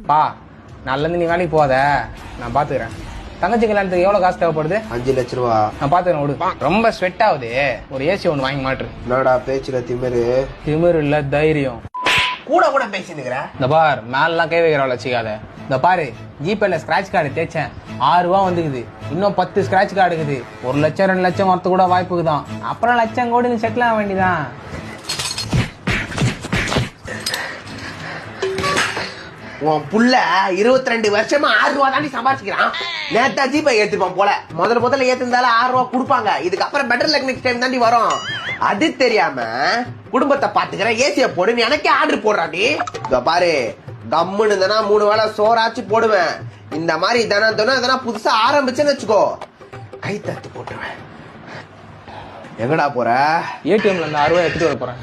பா நாளிலேருந்து நீ வேலைக்கு போகாத, நான் பாத்துக்கிறேன். தங்கச்சி கல்யாணத்துக்கு எவ்வளவு காசு தேவைப்படுது? 5 லட்சம் ரூபா. நான் பாத்துக்கிறேன் விடு. ரொம்ப ஸ்வெட் ஆகுது, ஒரு ஏசி ஒன்று வாங்கி மாட்டு. என்னடா பேச்சுல திமிரு? திமிரு இல்ல தைரியம். கூட கூட பேசினுக்கிற. இந்த பார் மேலாம் கை வைக்கிறவள வச்சுக்காத. இந்த பாரு ஜிபேல ஸ்கிராட்ச் கார்டு தேய்ச்சேன், 6 ரூபா வந்துக்குது. இன்னும் 10 ஸ்கிராட்ச் கார்டு இருக்குது. 1 லட்சம் 2 லட்சம் வரத்து கூட வாய்ப்புக்கு தான். அப்புறம் லட்சம் கோடி நீ செட்டில் ஆக வேண்டியதான். உன் புள்ள 22 வருஷமா 6 ரூபா தாண்டி சம்பாதிக்கிறான். நேத்தா ஜிபே ஏத்துப்பான் போல. முதல்ல ஏத்திருந்தாலும் 6 ரூபா கொடுப்பாங்க. இதுக்கப்புறம் பெட்டர் லக் நெக்ஸ்ட் டைம் தாண்டி வரும். அது தெரியாம குடும்பத்தை பாத்துக்கிற ஏசிய போடுன்னு எனக்கே ஆர்டர் போடுறாடி. இதோ பாரு, கம்முன்னு தானா 3 வேளை சோறாச்சு போடுவேன். இந்த மாதிரி தானே புதுசா ஆரம்பிச்சேன்னு வச்சுக்கோ, கை தட்டு போட்டுருவேன். எங்கடா போற? ஏடிஎம்ல இருந்து 6 ரூபாய் எடுத்துட்டு வர போறேன்.